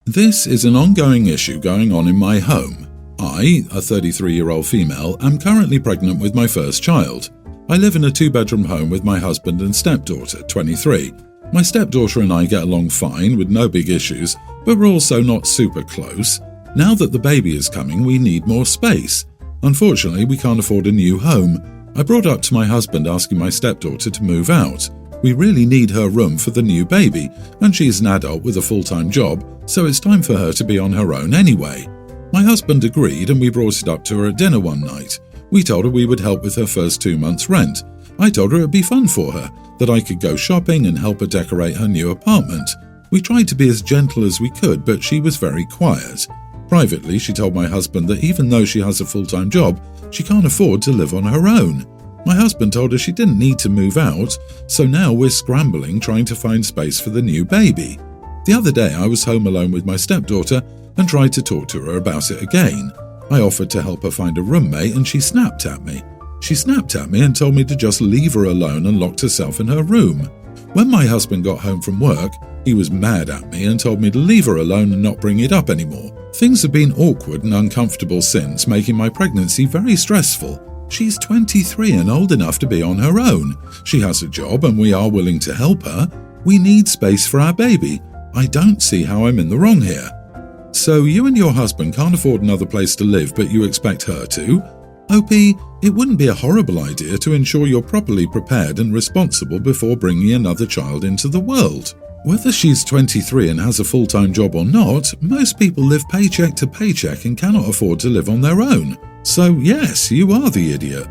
This is an ongoing issue going on in my home. I, a 33-year-old female, am currently pregnant with my first child. I live in a 2-bedroom home with my husband and stepdaughter, 23. My stepdaughter and I get along fine with no big issues, but we're also not super close. Now that the baby is coming, we need more space. Unfortunately, we can't afford a new home. I brought up to my husband asking my stepdaughter to move out. We really need her room for the new baby, and she's an adult with a full-time job, so it's time for her to be on her own anyway. My husband agreed and we brought it up to her at dinner one night. We told her we would help with her first 2 months' rent. I told her it would be fun for her, that I could go shopping and help her decorate her new apartment. We tried to be as gentle as we could, but she was very quiet. Privately, she told my husband that even though she has a full-time job, she can't afford to live on her own. My husband told her she didn't need to move out, so now we're scrambling trying to find space for the new baby. The other day I was home alone with my stepdaughter and tried to talk to her about it again. I offered to help her find a roommate and she snapped at me. She snapped at me and told me to just leave her alone and locked herself in her room. When my husband got home from work, he was mad at me and told me to leave her alone and not bring it up anymore. Things have been awkward and uncomfortable since, making my pregnancy very stressful. She's 23 and old enough to be on her own. She has a job and we are willing to help her. We need space for our baby. I don't see how I'm in the wrong here. So you and your husband can't afford another place to live, but you expect her to? OP, it wouldn't be a horrible idea to ensure you're properly prepared and responsible before bringing another child into the world. Whether she's 23 and has a full-time job or not, most people live paycheck to paycheck and cannot afford to live on their own. So yes, you are the idiot.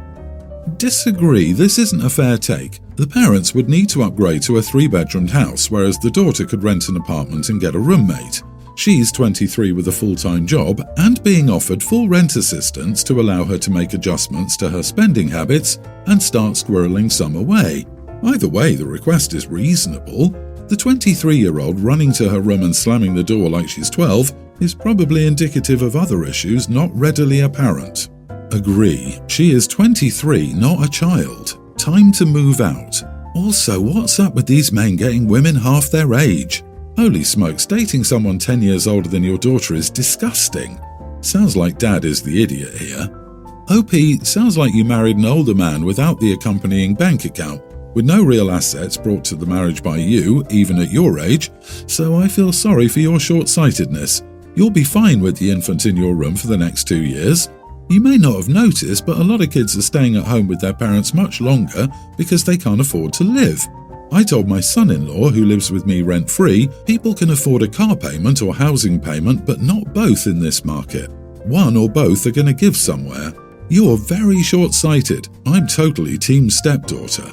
Disagree, this isn't a fair take. The parents would need to upgrade to a 3-bedroomed house, whereas the daughter could rent an apartment and get a roommate. She's 23 with a full-time job and being offered full rent assistance to allow her to make adjustments to her spending habits and start squirreling some away. Either way, the request is reasonable. The 23-year-old running to her room and slamming the door like she's 12 is probably indicative of other issues not readily apparent. Agree, she is 23, not a child. Time to move out. Also, what's up with these men getting women half their age? Holy smokes, dating someone 10 years older than your daughter is disgusting. Sounds like dad is the idiot here. OP, sounds like you married an older man without the accompanying bank account, with no real assets brought to the marriage by you, even at your age, so I feel sorry for your short-sightedness. You'll be fine with the infant in your room for the next 2 years. You may not have noticed, but a lot of kids are staying at home with their parents much longer because they can't afford to live. I told my son-in-law, who lives with me rent-free, people can afford a car payment or housing payment, but not both in this market. One or both are going to give somewhere. You're very short-sighted. I'm totally team stepdaughter.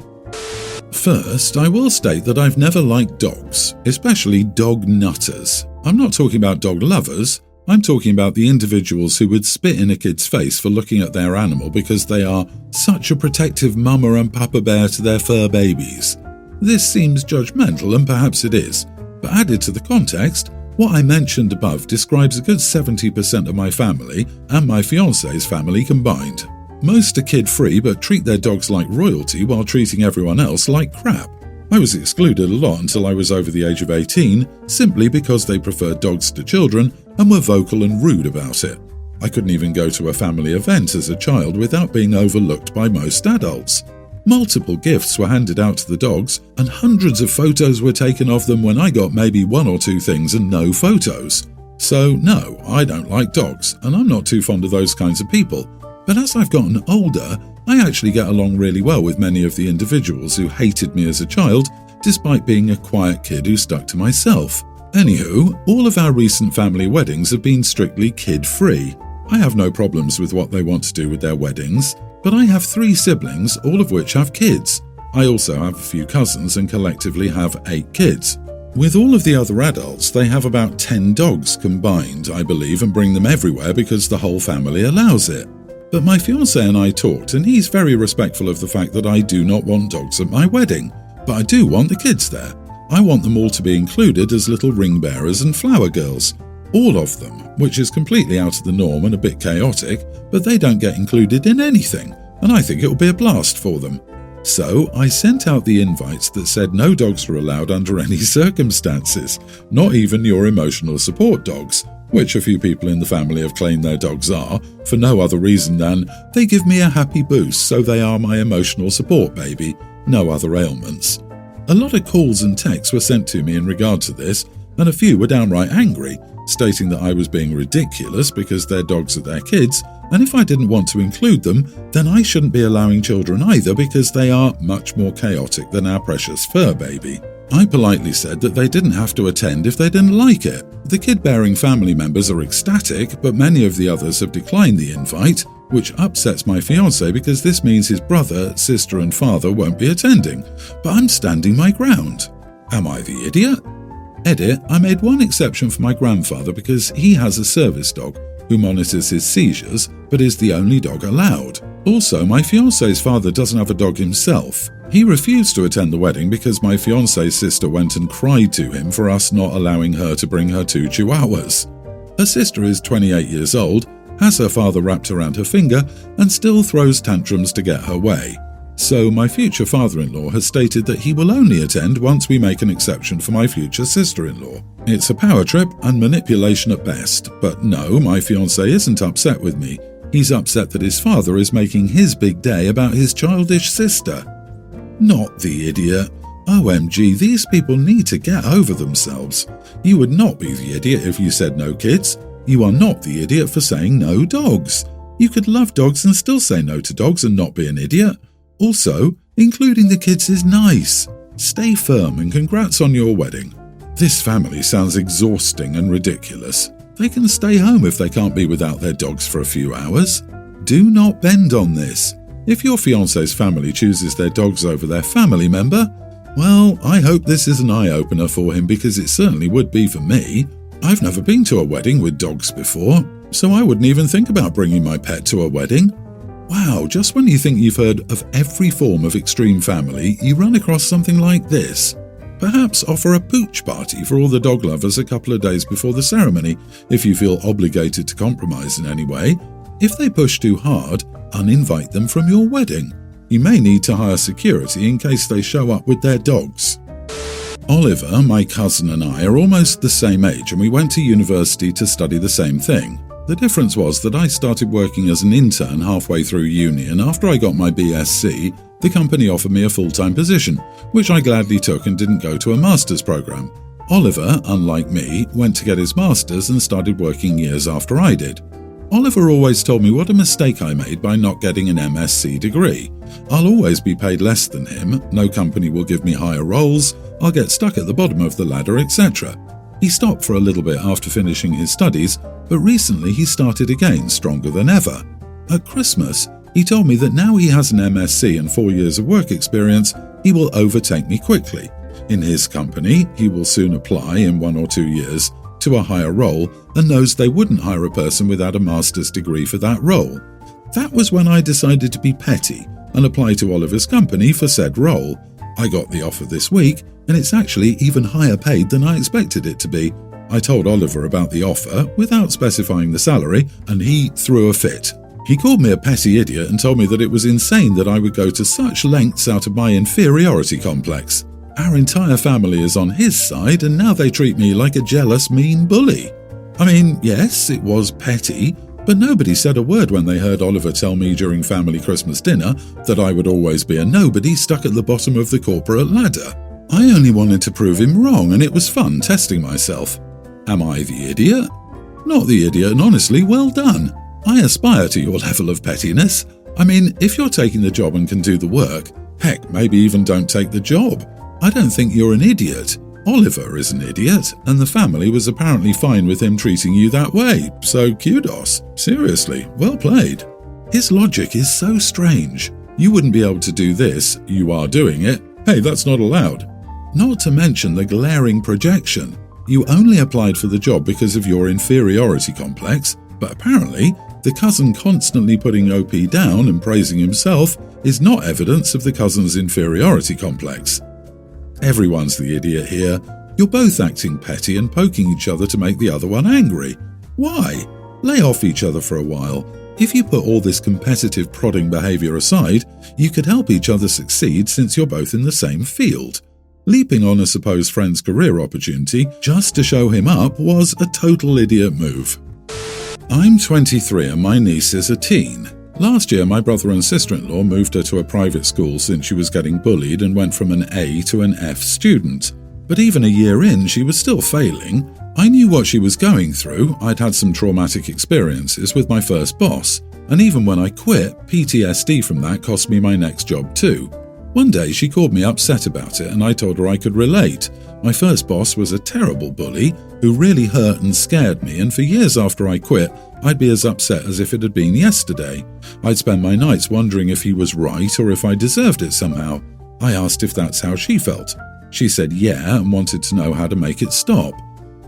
First, I will state that I've never liked dogs, especially dog nutters. I'm not talking about dog lovers. I'm talking about the individuals who would spit in a kid's face for looking at their animal because they are such a protective mama and papa bear to their fur babies. This seems judgmental, and perhaps it is, but added to the context, what I mentioned above describes a good 70% of my family and my fiancé's family combined. Most are kid-free but treat their dogs like royalty while treating everyone else like crap. I was excluded a lot until I was over the age of 18, simply because they preferred dogs to children and were vocal and rude about it. I couldn't even go to a family event as a child without being overlooked by most adults. Multiple gifts were handed out to the dogs, and hundreds of photos were taken of them when I got maybe 1 or 2 things and no photos. So no, I don't like dogs, and I'm not too fond of those kinds of people. But as I've gotten older, I actually get along really well with many of the individuals who hated me as a child, despite being a quiet kid who stuck to myself. Anywho, all of our recent family weddings have been strictly kid-free. I have no problems with what they want to do with their weddings, but I have 3 siblings, all of which have kids. I also have a few cousins and collectively have 8 kids. With all of the other adults, they have about 10 dogs combined, I believe, and bring them everywhere because the whole family allows it. But my fiancé and I talked, and he's very respectful of the fact that I do not want dogs at my wedding, but I do want the kids there. I want them all to be included as little ring bearers and flower girls. All of them, which is completely out of the norm and a bit chaotic, but they don't get included in anything, and I think it will be a blast for them. So I sent out the invites that said no dogs were allowed under any circumstances, not even your emotional support dogs, which a few people in the family have claimed their dogs are, for no other reason than they give me a happy boost, so they are my emotional support baby, no other ailments. A lot of calls and texts were sent to me in regard to this, and a few were downright angry, stating that I was being ridiculous because their dogs are their kids, and if I didn't want to include them, then I shouldn't be allowing children either because they are much more chaotic than our precious fur baby. I politely said that they didn't have to attend if they didn't like it. The kid-bearing family members are ecstatic, but many of the others have declined the invite, which upsets my fiancé because this means his brother, sister and father won't be attending. But I'm standing my ground. Am I the idiot? Edit, I made one exception for my grandfather because he has a service dog who monitors his seizures, but is the only dog allowed. Also, my fiancé's father doesn't have a dog himself. He refused to attend the wedding because my fiancé's sister went and cried to him for us not allowing her to bring her 2 chihuahuas. Her sister is 28 years old, has her father wrapped around her finger, and still throws tantrums to get her way. So my future father-in-law has stated that he will only attend once we make an exception for my future sister-in-law. It's a power trip and manipulation at best, but no, my fiancé isn't upset with me. He's upset that his father is making his big day about his childish sister. Not the idiot. OMG, these people need to get over themselves. You would not be the idiot if you said no kids. You are not the idiot for saying no dogs. You could love dogs and still say no to dogs and not be an idiot. Also, including the kids is nice. Stay firm and congrats on your wedding. This family sounds exhausting and ridiculous. They can stay home if they can't be without their dogs for a few hours. Do not bend on this. If your fiancé's family chooses their dogs over their family member, well, I hope this is an eye-opener for him because it certainly would be for me. I've never been to a wedding with dogs before, so I wouldn't even think about bringing my pet to a wedding. Wow, just when you think you've heard of every form of extreme family, you run across something like this. Perhaps offer a pooch party for all the dog lovers a couple of days before the ceremony, if you feel obligated to compromise in any way. If they push too hard, uninvite them from your wedding. You may need to hire security in case they show up with their dogs. Oliver, my cousin, and I are almost the same age, and we went to university to study the same thing. The difference was that I started working as an intern halfway through uni, and after I got my BSc, the company offered me a full-time position, which I gladly took and didn't go to a master's program. Oliver, unlike me, went to get his master's and started working years after I did. Oliver always told me what a mistake I made by not getting an MSc degree. I'll always be paid less than him, no company will give me higher roles, I'll get stuck at the bottom of the ladder, etc. He stopped for a little bit after finishing his studies, but recently he started again stronger than ever. At Christmas, he told me that now he has an MSc and 4 years of work experience, he will overtake me quickly. In his company, he will soon apply in 1 or 2 years to a higher role and knows they wouldn't hire a person without a master's degree for that role. That was when I decided to be petty and apply to Oliver's company for said role. I got the offer this week, and it's actually even higher paid than I expected it to be. I told Oliver about the offer without specifying the salary, and he threw a fit. He called me a petty idiot and told me that it was insane that I would go to such lengths out of my inferiority complex. Our entire family is on his side, and now they treat me like a jealous, mean bully. I mean, yes, it was petty, but nobody said a word when they heard Oliver tell me during family Christmas dinner that I would always be a nobody stuck at the bottom of the corporate ladder. I only wanted to prove him wrong, and it was fun testing myself. Am I the idiot? Not the idiot, and honestly, well done. I aspire to your level of pettiness. I mean, if you're taking the job and can do the work, heck, maybe even don't take the job. I don't think you're an idiot. Oliver is an idiot, and the family was apparently fine with him treating you that way, so kudos. Seriously, well played. His logic is so strange. You wouldn't be able to do this, you are doing it, hey, that's not allowed. Not to mention the glaring projection. You only applied for the job because of your inferiority complex, but apparently, the cousin constantly putting OP down and praising himself is not evidence of the cousin's inferiority complex. Everyone's the idiot here. You're both acting petty and poking each other to make the other one angry. Why? Lay off each other for a while. If you put all this competitive prodding behaviour aside, you could help each other succeed since you're both in the same field. Leaping on a supposed friend's career opportunity just to show him up was a total idiot move. I'm 23 and my niece is a teen. Last year, my brother and sister-in-law moved her to a private school since she was getting bullied and went from an A to an F student. But even a year in, she was still failing. I knew what she was going through. I'd had some traumatic experiences with my first boss. And even when I quit, PTSD from that cost me my next job too. One day she called me upset about it and I told her I could relate. My first boss was a terrible bully who really hurt and scared me, and for years after I quit, I'd be as upset as if it had been yesterday. I'd spend my nights wondering if he was right or if I deserved it somehow. I asked if that's how she felt. She said yeah and wanted to know how to make it stop.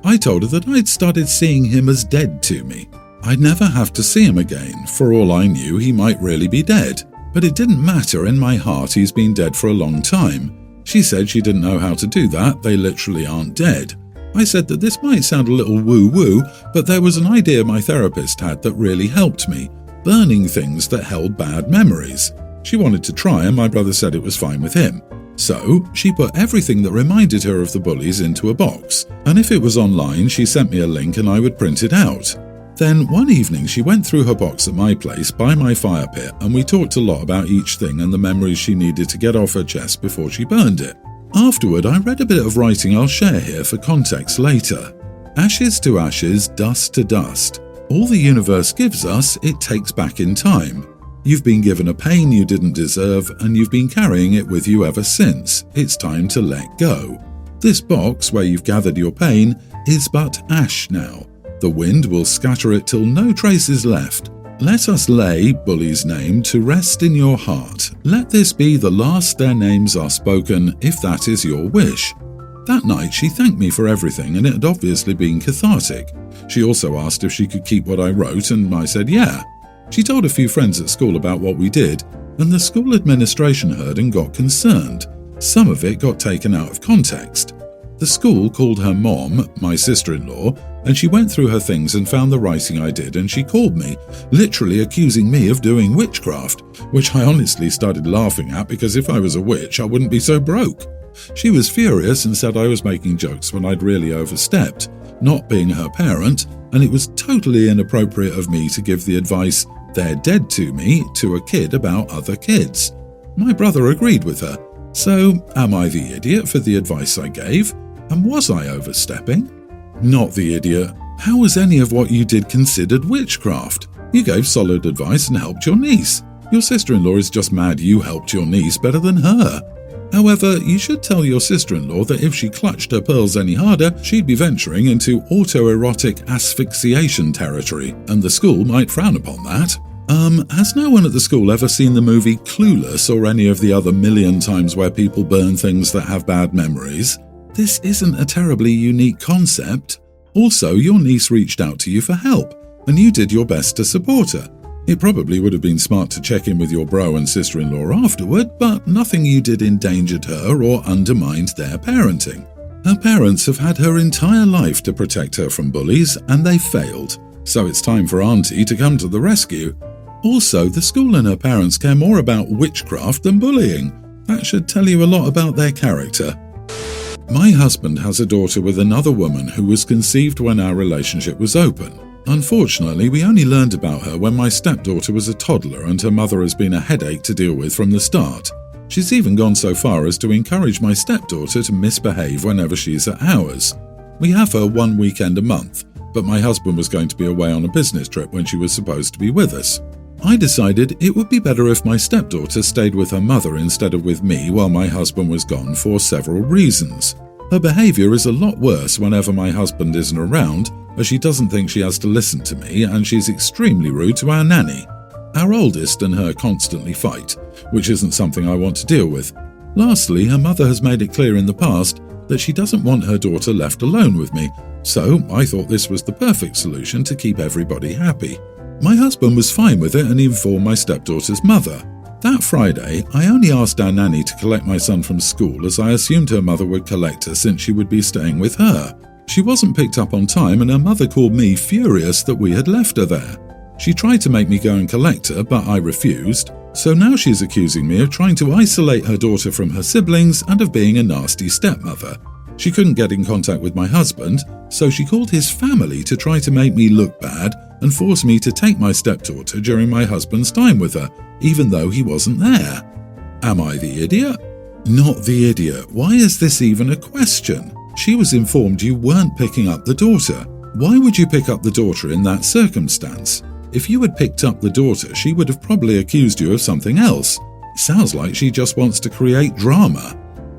I told her that I'd started seeing him as dead to me. I'd never have to see him again. For all I knew, he might really be dead. But it didn't matter. In my heart, he's been dead for a long time. She said she didn't know how to do that. They literally aren't dead. I said that this might sound a little woo-woo, but there was an idea my therapist had that really helped me. Burning things that held bad memories. She wanted to try and my brother said it was fine with him. So, she put everything that reminded her of the bullies into a box, and if it was online, she sent me a link and I would print it out. Then, one evening, she went through her box at my place by my fire pit, and we talked a lot about each thing and the memories she needed to get off her chest before she burned it. Afterward, I read a bit of writing I'll share here for context later. Ashes to ashes, dust to dust. All the universe gives us, it takes back in time. You've been given a pain you didn't deserve, and you've been carrying it with you ever since. It's time to let go. This box, where you've gathered your pain, is but ash now. The wind will scatter it till no trace is left. Let us lay bully's name to rest in your heart. Let this be the last their names are spoken, if that is your wish. That night she thanked me for everything, and it had obviously been cathartic. She also asked if she could keep what I wrote, and I said yeah. She told a few friends at school about what we did, and the school administration heard and got concerned. Some of it got taken out of context. The school called her mom, my sister-in-law, and she went through her things and found the writing I did, and she called me, literally accusing me of doing witchcraft, which I honestly started laughing at because if I was a witch, I wouldn't be so broke. She was furious and said I was making jokes when I'd really overstepped, not being her parent, and it was totally inappropriate of me to give the advice, "They're dead to me," to a kid about other kids. My brother agreed with her. So, am I the idiot for the advice I gave? And was I overstepping? Not the idiot. How was any of what you did considered witchcraft? You gave solid advice and helped your niece. Your sister-in-law is just mad you helped your niece better than her. However, you should tell your sister-in-law that if she clutched her pearls any harder, she'd be venturing into autoerotic asphyxiation territory, and the school might frown upon that. Has no one at the school ever seen the movie Clueless or any of the other million times where people burn things that have bad memories? This isn't a terribly unique concept. Also, your niece reached out to you for help, and you did your best to support her. It probably would have been smart to check in with your bro and sister-in-law afterward, but nothing you did endangered her or undermined their parenting. Her parents have had her entire life to protect her from bullies, and they failed. So it's time for Auntie to come to the rescue. Also, the school and her parents care more about witchcraft than bullying. That should tell you a lot about their character. My husband has a daughter with another woman who was conceived when our relationship was open. Unfortunately, we only learned about her when my stepdaughter was a toddler, and her mother has been a headache to deal with from the start. She's even gone so far as to encourage my stepdaughter to misbehave whenever she's at ours. We have her one weekend a month, but my husband was going to be away on a business trip when she was supposed to be with us. I decided it would be better if my stepdaughter stayed with her mother instead of with me while my husband was gone for several reasons. Her behaviour is a lot worse whenever my husband isn't around, as she doesn't think she has to listen to me, and she's extremely rude to our nanny. Our oldest and her constantly fight, which isn't something I want to deal with. Lastly, her mother has made it clear in the past that she doesn't want her daughter left alone with me, so I thought this was the perfect solution to keep everybody happy. My husband was fine with it and informed my stepdaughter's mother. That Friday, I only asked our nanny to collect my son from school as I assumed her mother would collect her since she would be staying with her. She wasn't picked up on time and her mother called me furious that we had left her there. She tried to make me go and collect her, but I refused. So now she's accusing me of trying to isolate her daughter from her siblings and of being a nasty stepmother. She couldn't get in contact with my husband, so she called his family to try to make me look bad and force me to take my stepdaughter during my husband's time with her, even though he wasn't there. Am I the idiot? Not the idiot. Why is this even a question? She was informed you weren't picking up the daughter. Why would you pick up the daughter in that circumstance? If you had picked up the daughter, she would have probably accused you of something else. It sounds like she just wants to create drama.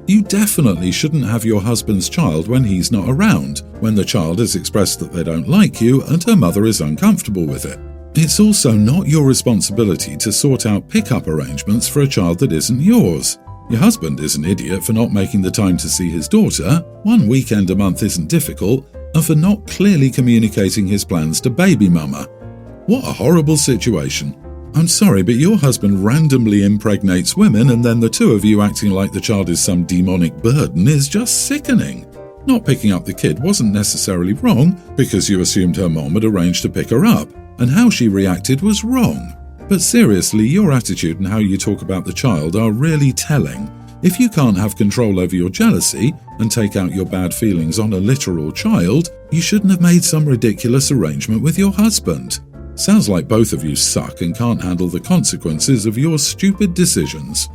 You definitely shouldn't have your husband's child when he's not around, when the child has expressed that they don't like you and her mother is uncomfortable with it. It's also not your responsibility to sort out pick-up arrangements for a child that isn't yours. Your husband is an idiot for not making the time to see his daughter, one weekend a month isn't difficult, and for not clearly communicating his plans to baby mama. What a horrible situation. I'm sorry, but your husband randomly impregnates women and then the two of you acting like the child is some demonic burden is just sickening. Not picking up the kid wasn't necessarily wrong because you assumed her mom had arranged to pick her up, and how she reacted was wrong. But seriously, your attitude and how you talk about the child are really telling. If you can't have control over your jealousy and take out your bad feelings on a literal child, you shouldn't have made some ridiculous arrangement with your husband. Sounds like both of you suck and can't handle the consequences of your stupid decisions.